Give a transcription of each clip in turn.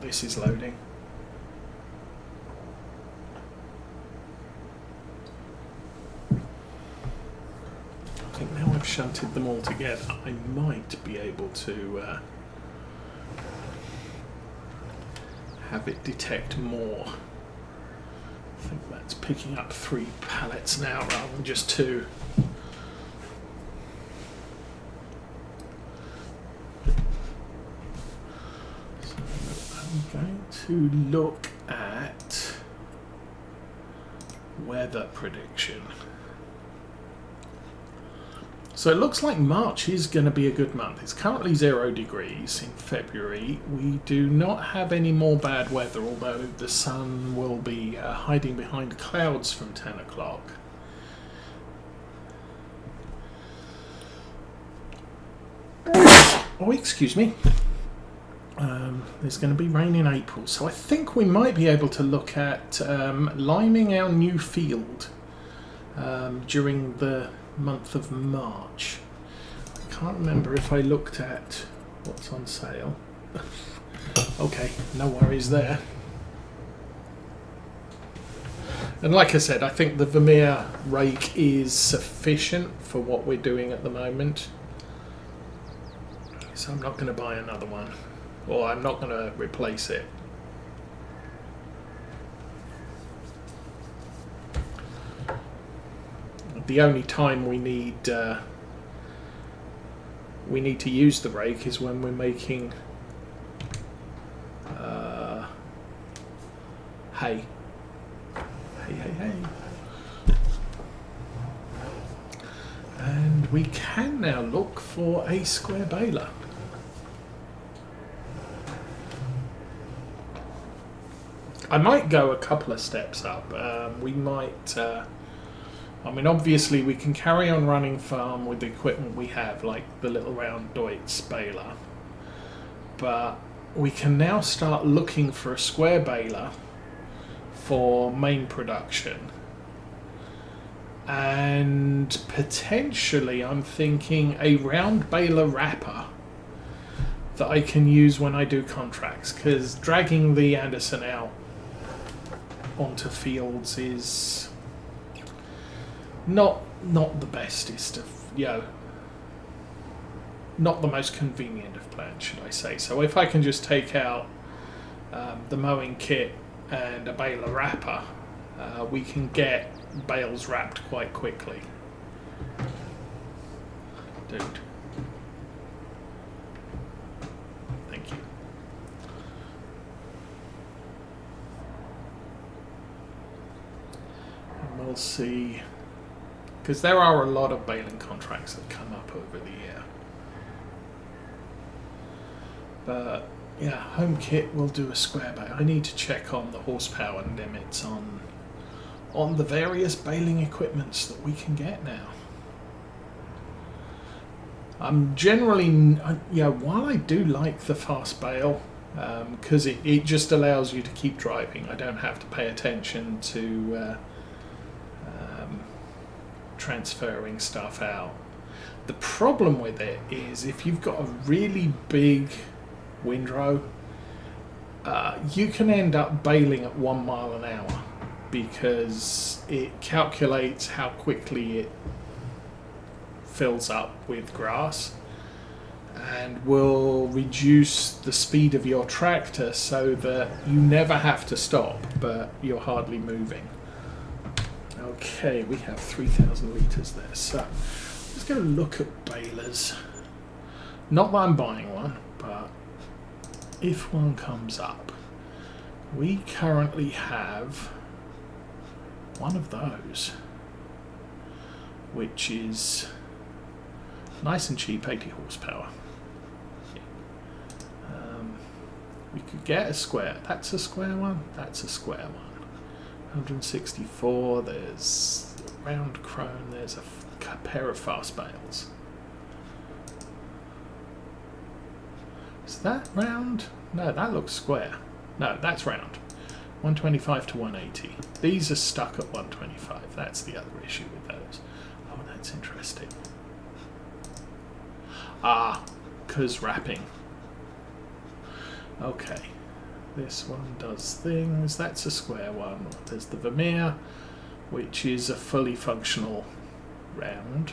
this is loading. I think now I've shunted them all together, I might be able to have it detect more. I think that's picking up 3 pallets now rather than just 2. So I'm going to look at weather prediction. So it looks like March is going to be a good month. It's currently 0 degrees in February. We do not have any more bad weather, although the sun will be hiding behind clouds from 10 o'clock. Oh, excuse me. There's going to be rain in April, so I think we might be able to look at liming our new field during the month of March. I can't remember if I looked at what's on sale. Okay, no worries there. And like I said, I think the Vermeer rake is sufficient for what we're doing at the moment. So I'm not going to buy another one, or I'm not going to replace it. The only time we need to use the rake is when we're making hay. Hay. And we can now look for a square baler. I might go a couple of steps up. We might... I mean, obviously we can carry on running farm with the equipment we have, like the little round Deutz baler. But we can now start looking for a square baler for main production. And potentially I'm thinking a round baler wrapper that I can use when I do contracts, because dragging the Anderson out onto fields is not the bestest of, not the most convenient of plans, should I say. So if I can just take out the mowing kit and a baler wrapper, we can get bales wrapped quite quickly. Dude. Thank you. And we'll see, because there are a lot of baling contracts that come up over the year. But yeah, home kit will do a square bale. I need to check on the horsepower limits on the various baling equipments that we can get now. I'm generally, while I do like the fast bale, because it just allows you to keep driving. I don't have to pay attention to transferring stuff out. The problem with it is if you've got a really big windrow, you can end up baling at 1 mile an hour, because it calculates how quickly it fills up with grass and will reduce the speed of your tractor so that you never have to stop, but you're hardly moving. Okay, we have 3,000 litres there, so let's go look at balers. Not that I'm buying one, but if one comes up. We currently have one of those, which is nice and cheap, 80 horsepower. We could get a square. That's a square one. That's a square one. 164. There's a round chrome. There's a pair of fast bales. Is that round? No, that looks square. No, that's round. 125 to 180. These are stuck at 125. That's the other issue with those. Oh, that's interesting. Ah, because wrapping. Okay. This one does things. That's a square one. There's the Vermeer, which is a fully functional round.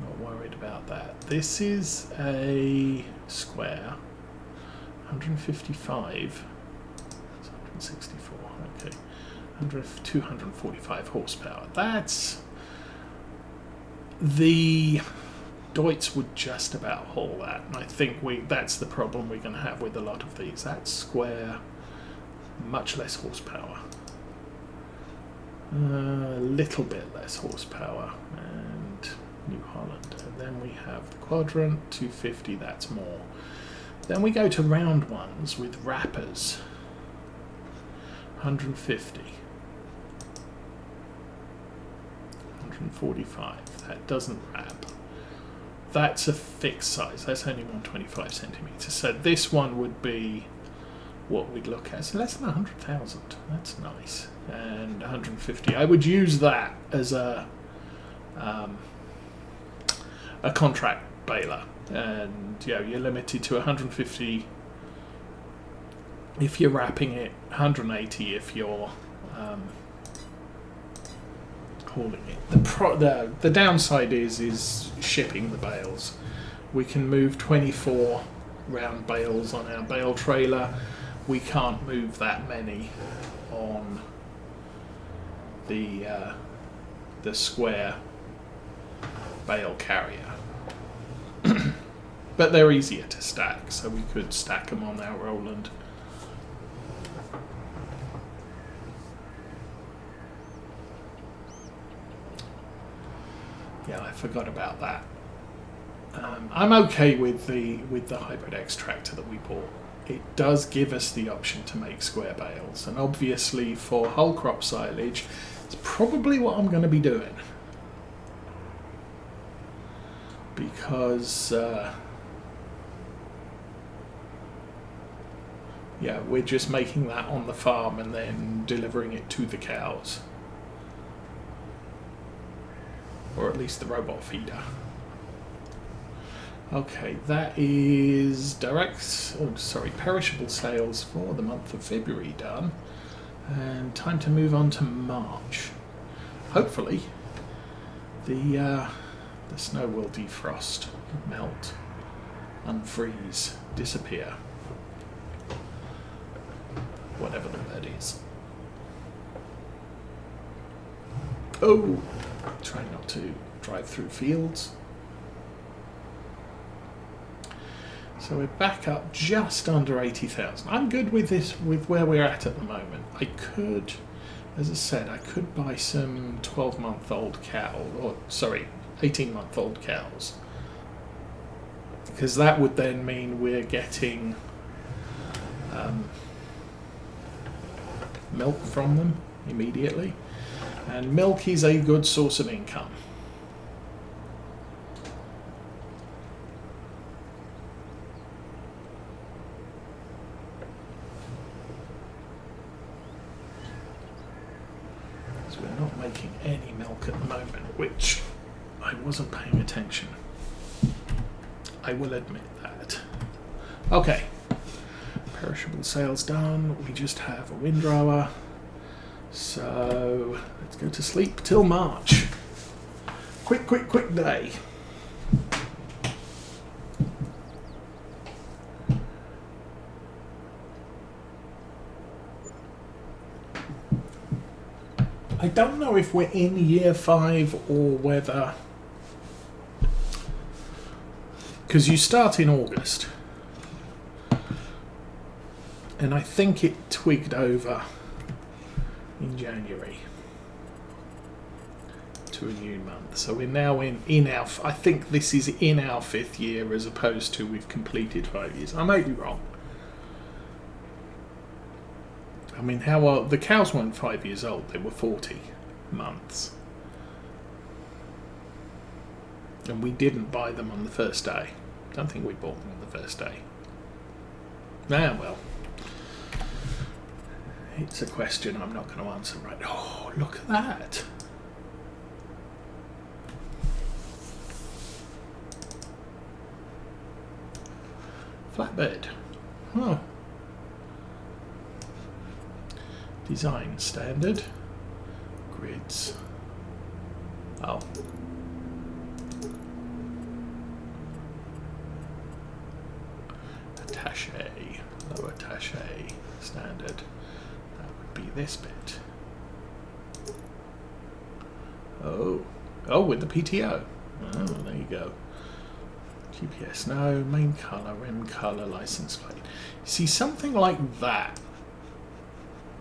Not worried about that. This is a square. 155. It's 164. Okay. 245 horsepower. That's the Deutz would just about haul that, and I think that's the problem we're going to have with a lot of these. That's square, much less horsepower, a little bit less horsepower, and New Holland. And then we have the Quadrant 250. That's more. Then we go to round ones with wrappers. 150. 145. That doesn't wrap. That's a fixed size. That's only 125 centimeters. So this one would be what we'd look at. So less than 100,000. That's nice. And 150. I would use that as a contract baler. And you're limited to 150 if you're wrapping it, 180 if you're hauling it. The downside is shipping the bales. We can move 24 round bales on our bale trailer. We can't move that many on the square bale carrier. But they're easier to stack, so we could stack them on our Roland. Yeah, I forgot about that. I'm okay with the Hybrid X tractor that we bought. It does give us the option to make square bales, and obviously for whole crop silage, it's probably what I'm going to be doing, because we're just making that on the farm and then delivering it to the cows. Or at least the robot feeder. Okay, that is perishable sales for the month of February done. And time to move on to March. Hopefully the snow will defrost, melt, unfreeze, disappear. Whatever the word is. Oh! Try not to drive through fields. So we're back up just under 80,000. I'm good with this, with where we're at the moment. I could, as I said, I could buy some 12-month-old cow, or sorry, 18-month-old cows, because that would then mean we're getting milk from them immediately. And milk is a good source of income. Because we're not making any milk at the moment, which I wasn't paying attention. I will admit that. Okay. Perishable sales done. We just have a windrower. So let's go to sleep till March. Quick day. I don't know if we're in year 5 or whether, because you start in August, and I think it twigged over in January to a new month. So we're now in our, I think this is in our 5th year as opposed to we've completed 5 years. I may be wrong. I mean, how old? The cows weren't 5 years old, they were 40 months. And we didn't buy them on the first day. Don't think we bought them on the first day. Well. It's a question I'm not going to answer right now. Oh, look at that. Flatbed. Oh. Design standard. Grids. Oh. Attaché. Low attaché. Standard. That would be this bit. Oh. Oh, with the PTO. Oh, there you go. GPS, no. Main colour, rim colour, license plate. See, something like that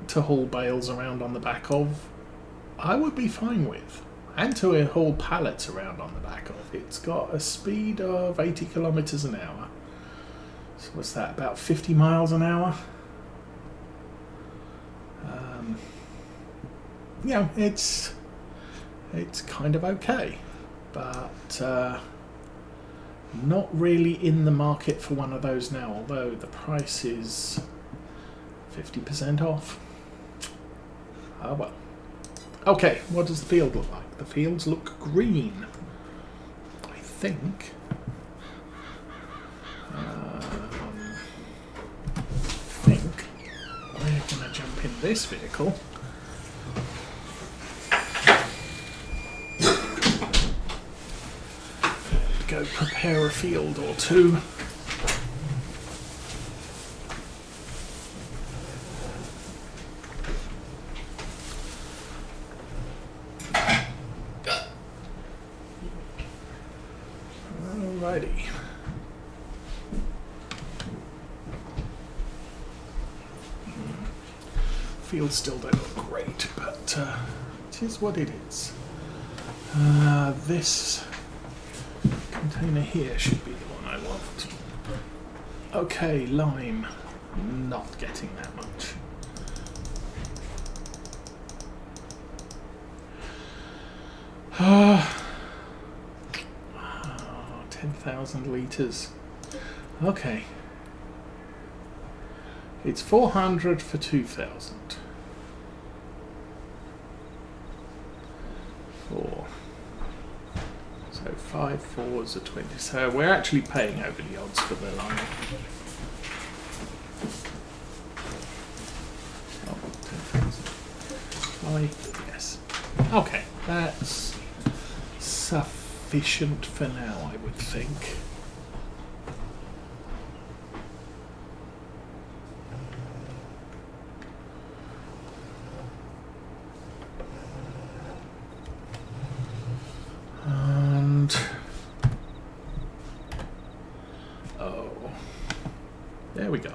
to haul bales around on the back of, I would be fine with. And to haul pallets around on the back of. It's got a speed of 80 kilometres an hour. So what's that, about 50 miles an hour? Yeah, it's kind of okay. But not really in the market for one of those now, although the price is 50% off. Oh well. Okay, what does the field look like? The fields look green. I think. We're going to jump in this vehicle. Go prepare a field or two. Alrighty. Fields still don't look great, but it is what it is. This container here should be the one I want. Okay, lime. Not getting that much. 10,000 litres. Okay. It's 400 for 2,000. 4. So 5 fours are 20. So we're actually paying over the odds for the line. Oh, 10,000. 5, yes. Okay, that's sufficient for now, I would think. There we go.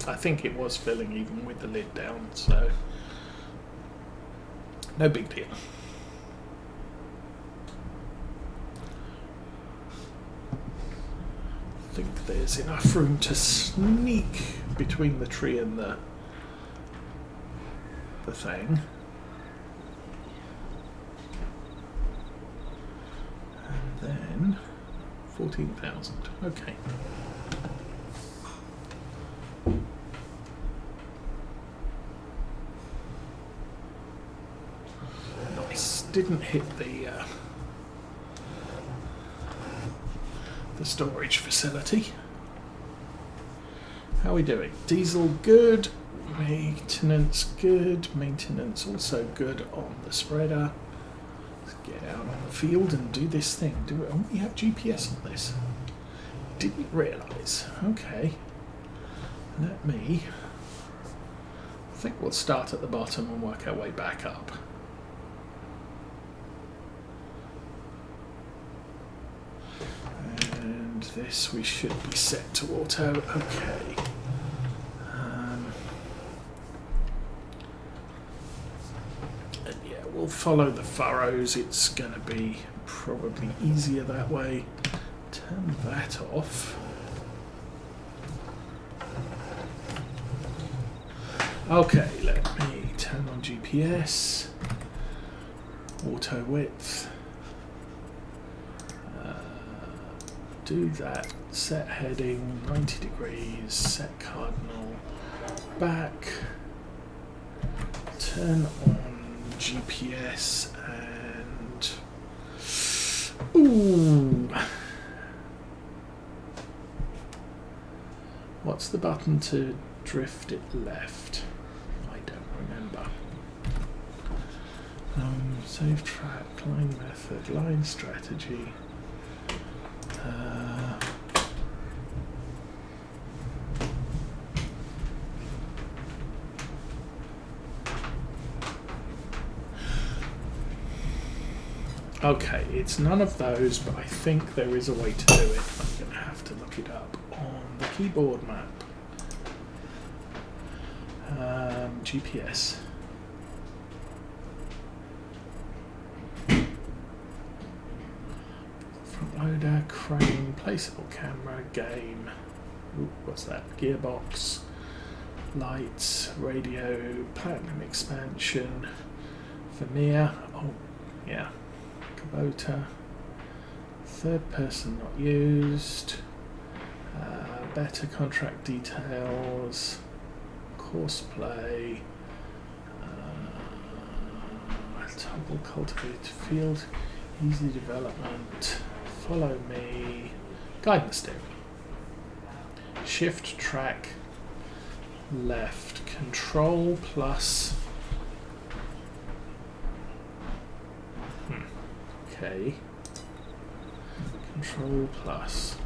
I think it was filling even with the lid down, so no big deal. I think there's enough room to sneak between the tree and the thing. And then 14,000. Okay. Nice. Didn't hit the storage facility. How are we doing? Diesel good. Maintenance good. Maintenance also good on the spreader. Get out on the field and do this thing. We have GPS on this. Didn't realise. Okay. Let me. I think we'll start at the bottom and work our way back up. And this we should be set to auto. Okay. We'll follow the furrows. It's going to be probably easier that way. Turn that off. Okay, let me turn on GPS. Auto width. Do that. Set heading 90 degrees. Set cardinal. Back. Turn on GPS and ooh, What's the button to drift it left? I don't remember. Save track, line method, line strategy. Okay, it's none of those, but I think there is a way to do it. I'm going to have to look it up on the keyboard map. GPS. Front loader, crane, placeable camera, game. Ooh, what's that? Gearbox, lights, radio, platinum expansion, Vermeer. Oh, yeah. Kubota, third person not used, better contract details, courseplay, toggle cultivate field, easy development, follow me, guidance steering, shift track, left, control plus. Okay. Control plus.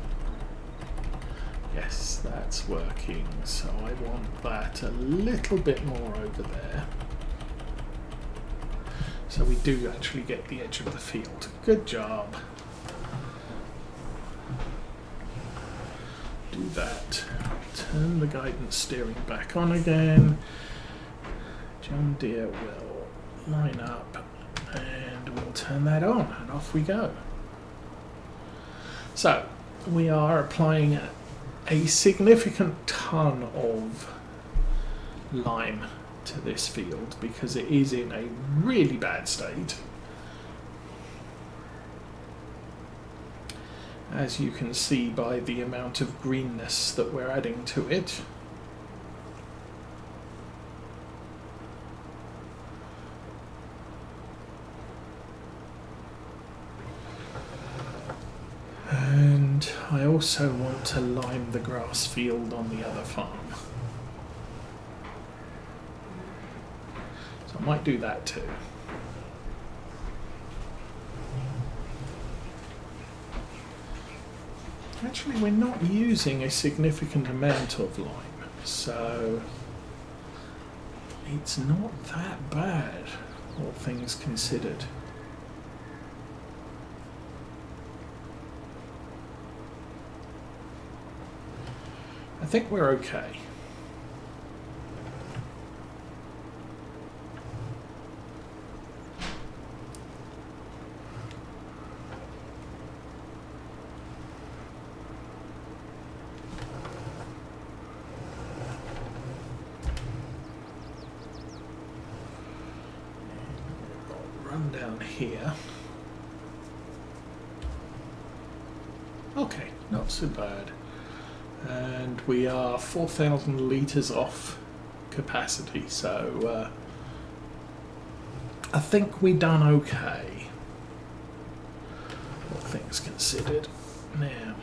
Yes, that's working. So I want that a little bit more over there. So we do actually get the edge of the field. Good job. Do that. Turn the guidance steering back on again. John Deere will line up. And we'll turn that on and off we go. So we are applying a significant ton of lime to this field because it is in a really bad state. As you can see by the amount of greenness that we're adding to it. And I also want to lime the grass field on the other farm. So I might do that too. Actually, we're not using a significant amount of lime, so it's not that bad, all things considered. I think we're okay. Run down here. Okay, not so bad. And we are 4,000 litres off capacity, so I think we done okay, all things considered. Now,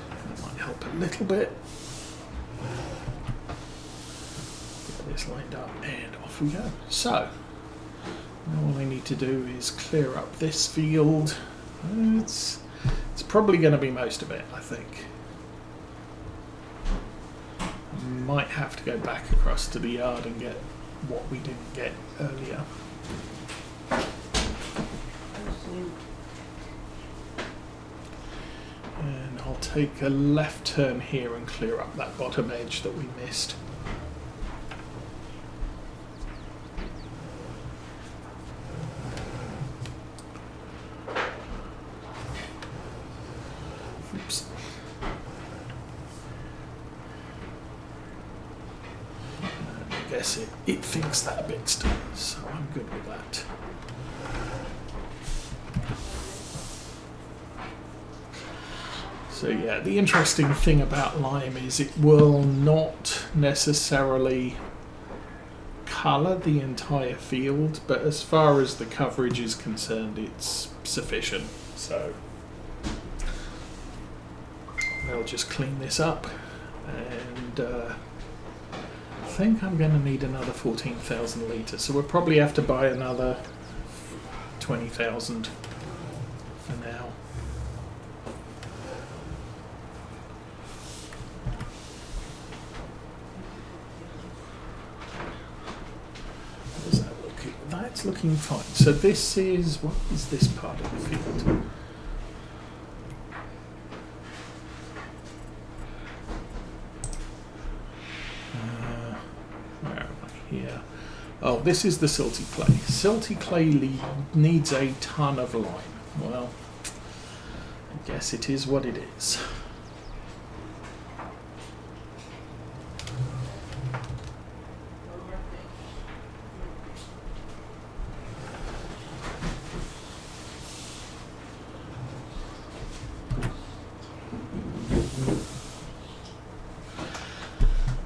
that might help a little bit. Get this lined up and off we go. So, now all I need to do is clear up this field. It's probably going to be most of it, I think. Might have to go back across to the yard and get what we didn't get earlier. And I'll take a left turn here and clear up that bottom edge that we missed. Oops. I guess it thinks that a bit still, so I'm good with that. So yeah, the interesting thing about lime is it will not necessarily colour the entire field, but as far as the coverage is concerned, it's sufficient. So I'll just clean this up, and I think I'm going to need another 14,000 litres, so we'll probably have to buy another 20,000 for now. How does that look? That's looking fine. So this is, what is this part of the field? Here. Oh, this is the silty clay. Silty clay needs a ton of lime. Well, I guess it is what it is.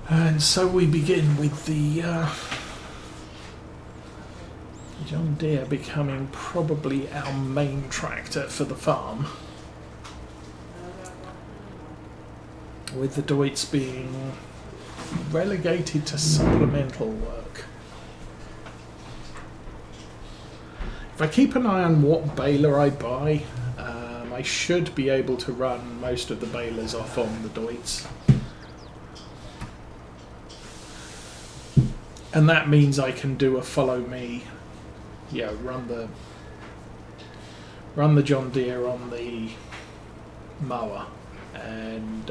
And so we begin with the John Deere becoming probably our main tractor for the farm, with the Deutz being relegated to supplemental work. If I keep an eye on what baler I buy, I should be able to run most of the balers off on the Deutz. And that means I can do a follow me, run the John Deere on the mower, and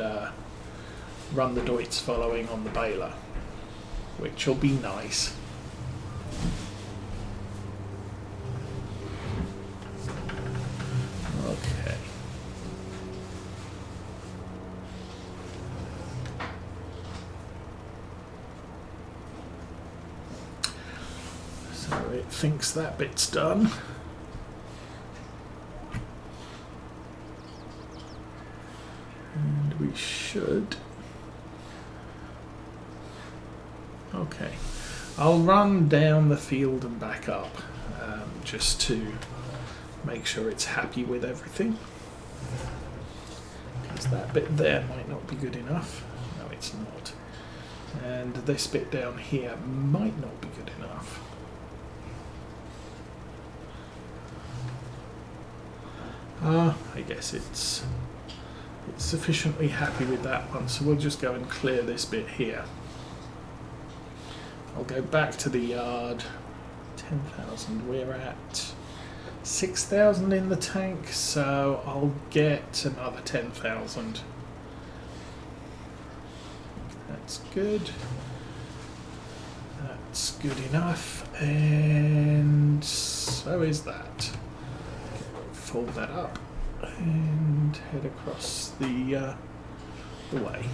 run the Deutz following on the baler, which will be nice. Okay. So it thinks that bit's done. And we should. Okay. I'll run down the field and back up, just to make sure it's happy with everything. Because that bit there might not be good enough. No, it's not. And this bit down here might not be good enough. I guess it's sufficiently happy with that one, so we'll just go and clear this bit here. I'll go back to the yard. 10,000, we're at 6,000 in the tank, so I'll get another 10,000. That's good. That's good enough, and so is that. Fold that up and head across the way.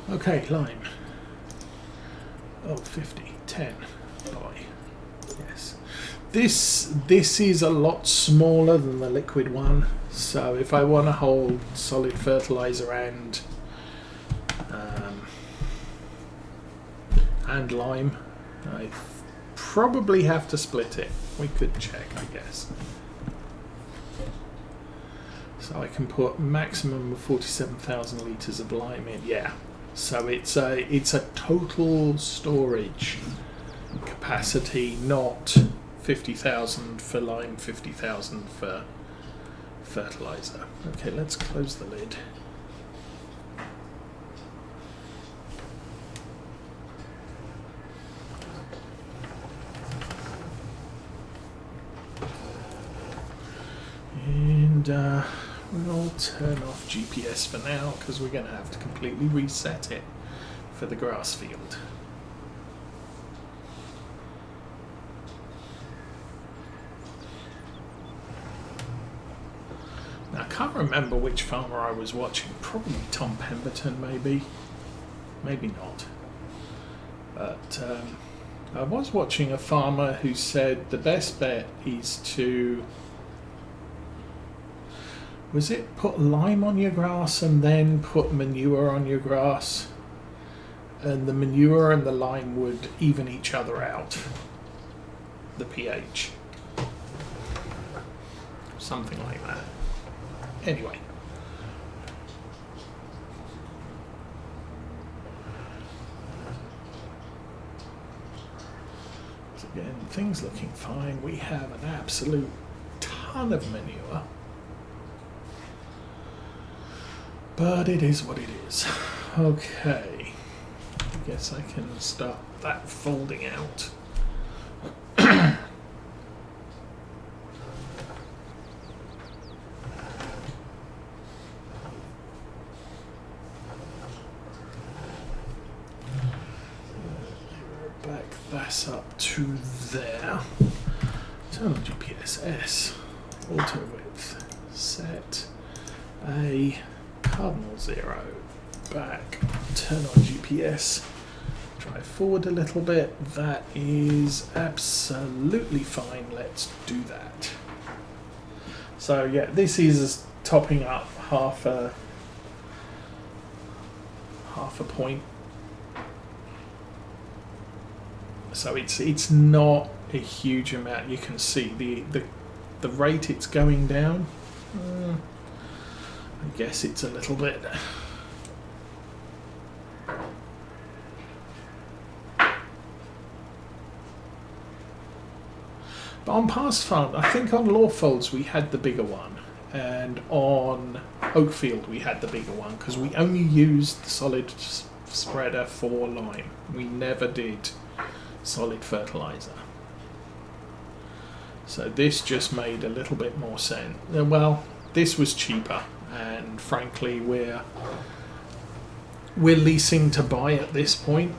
Okay, lime. Oh, 50, 10, boy. Yes. This is a lot smaller than the liquid one, so if I want to hold solid fertilizer and lime, I probably have to split it. We could check, I guess. So I can put maximum of 47,000 litres of lime in. Yeah. So it's a total storage capacity, not 50,000 for lime, 50,000 for fertilizer. Okay, let's close the lid. And we'll turn off GPS for now, because we're going to have to completely reset it for the grass field. Now, I can't remember which farmer I was watching. Probably Tom Pemberton, maybe. Maybe not. But I was watching a farmer who said the best bet is to, was it put lime on your grass and then put manure on your grass, and the manure and the lime would even each other out, the pH, something like that. Anyway, so again, things looking fine. We have an absolute ton of manure, but it is what it is. Okay, I guess I can start that folding out. Back that's up to there. Turn on GPS S, auto width, set a cardinal 0, back, turn on GPS, drive forward a little bit. That is absolutely fine. Let's do that. So yeah, this is topping up half a point. So it's not a huge amount. You can see the rate it's going down. I guess it's a little bit. But on past farm, I think on Lawfolds we had the bigger one, and on Oakfield we had the bigger one because we only used the solid spreader for lime. We never did solid fertilizer. So this just made a little bit more sense. Well, this was cheaper, and frankly we're leasing to buy at this point,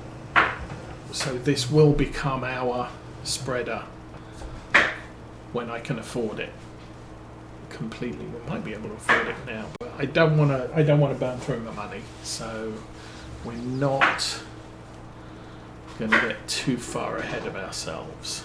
so this will become our spreader when I can afford it completely. We might be able to afford it now, but I don't want to burn through my money, so we're not going to get too far ahead of ourselves.